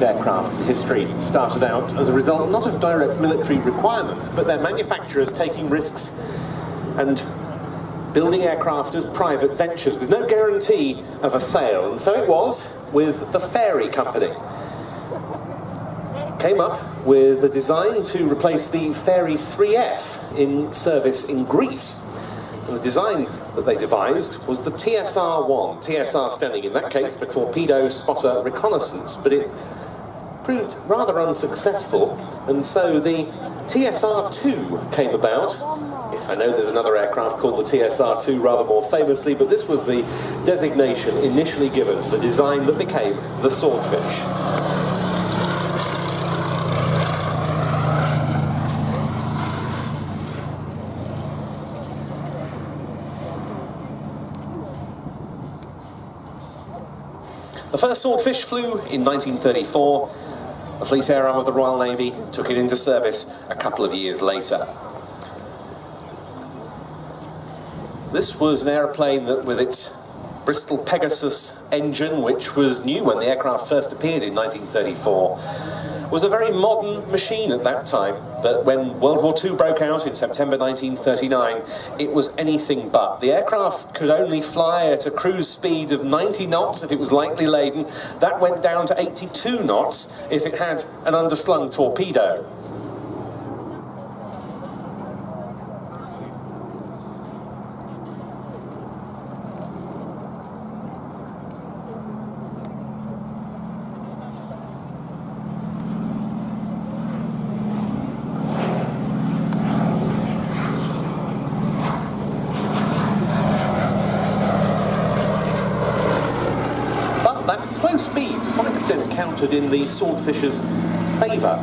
most aircraft in history started out as a result not of direct military requirements, but their manufacturers taking risks and building aircraft as private ventures with no guarantee of a sale. And so it was with the Fairey Company. Came up with a design to replace the Fairey 3F in service in Greece. And the design that they devised was the TSR-1, TSR standing in that case for Torpedo Spotter Reconnaissance, but it proved rather unsuccessful, and so the TSR-2 came about. Yes, I know there's another aircraft called the TSR-2 rather more famously, but this was the designation initially given to the design that became the Swordfish. The first Swordfish flew in 1934. The Fleet Air Arm of the Royal Navy took it into service a couple of years later. This was an aeroplane that, with its Bristol Pegasus engine, which was new when the aircraft first appeared in 1934, was a very modern machine at that time, but when World War II broke out in September 1939, it was anything but. The aircraft could only fly at a cruise speed of 90 knots if it was lightly laden. That went down to 82 knots if it had an underslung torpedo. Slow speed to some extent counted in the Swordfish's favour,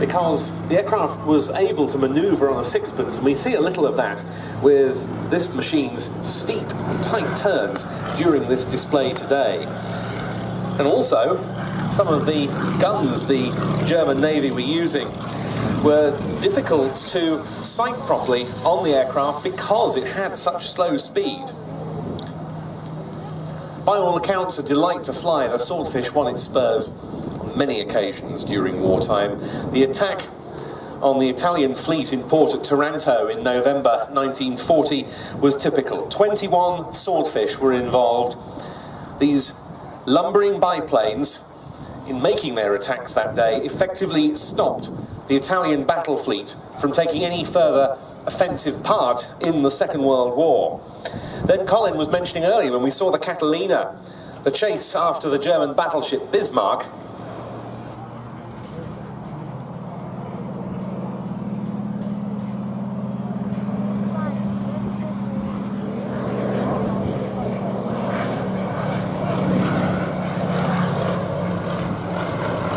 because the aircraft was able to manoeuvre on a sixpence, and we see a little of that with this machine's steep and tight turns during this display today. And also, some of the guns the German Navy were using were difficult to sight properly on the aircraft because it had such slow speed. By all accounts, a delight to fly, the Swordfish won its spurs on many occasions during wartime. The attack on the Italian fleet in port at Taranto in November 1940 was typical. 21 Swordfish were involved. These lumbering biplanes, in making their attacks that day, effectively stopped the Italian battle fleet from taking any further offensive part in the Second World War. Then Colin was mentioning earlier, when we saw the Catalina, the chase after the German battleship Bismarck,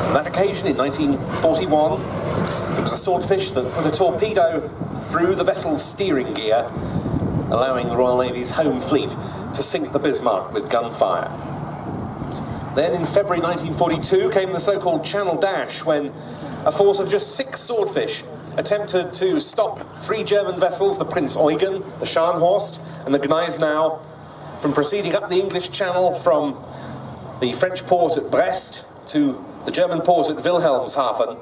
on that occasion in 1941, it was a Swordfish that put a torpedo through the vessel's steering gear, allowing the Royal Navy's home fleet to sink the Bismarck with gunfire. Then in February 1942 came the so-called Channel Dash, when a force of just 6 Swordfish attempted to stop 3 German vessels, the Prinz Eugen, the Scharnhorst and the Gneisenau, from proceeding up the English Channel from the French port at Brest to the German port at Wilhelmshaven.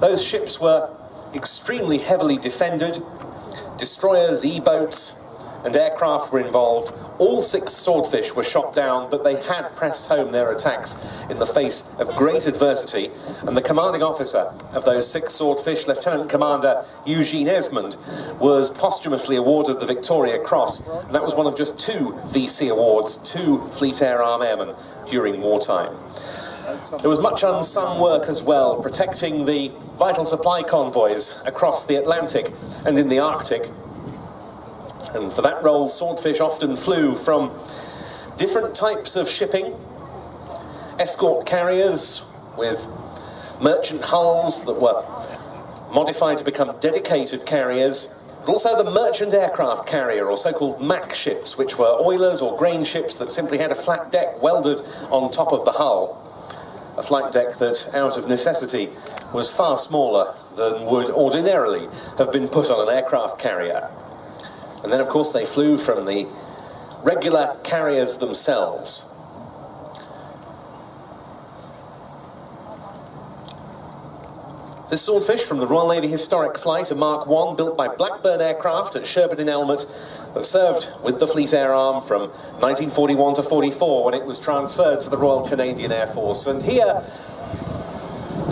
Those ships were extremely heavily defended. Destroyers, E-boats and aircraft were involved. All 6 Swordfish were shot down, but they had pressed home their attacks in the face of great adversity, and the commanding officer of those 6 Swordfish, Lieutenant Commander Eugene Esmond, was posthumously awarded the Victoria Cross, and that was one of just 2 VC awards to Fleet Air Arm Airmen during wartime. There was much unsung work as well, protecting the vital supply convoys across the Atlantic and in the Arctic. And for that role, Swordfish often flew from different types of shipping, escort carriers with merchant hulls that were modified to become dedicated carriers, but also the merchant aircraft carrier, or so-called MAC ships, which were oilers or grain ships that simply had a flat deck welded on top of the hull. A flight deck that, out of necessity, was far smaller than would ordinarily have been put on an aircraft carrier. And then, of course, they flew from the regular carriers themselves. This Swordfish from the Royal Navy Historic Flight, a Mark I built by Blackburn Aircraft at Sherborne-in-Elmet, that served with the Fleet Air Arm from 1941 to 44 when it was transferred to the Royal Canadian Air Force. And here,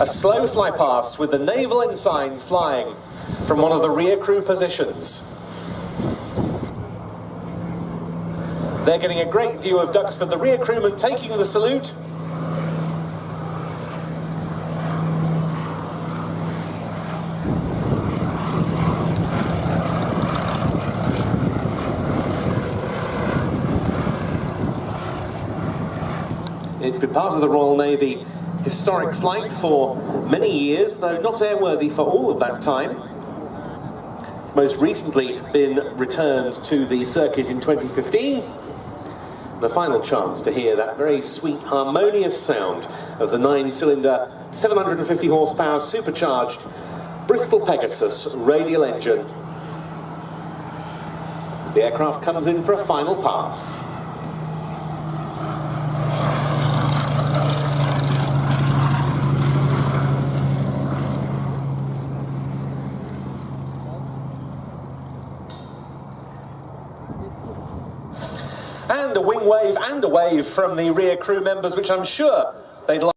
a slow fly past with the naval ensign flying from one of the rear crew positions. They're getting a great view of Duxford, the rear crewman taking the salute. It's been part of the Royal Navy Historic Flight for many years, though not airworthy for all of that time. It's most recently been returned to the circuit in 2015. The final chance to hear that very sweet, harmonious sound of the 9-cylinder, 750 horsepower supercharged Bristol Pegasus radial engine. The aircraft comes in for a final pass. And a wing wave and a wave from the rear crew members, which I'm sure they'd like.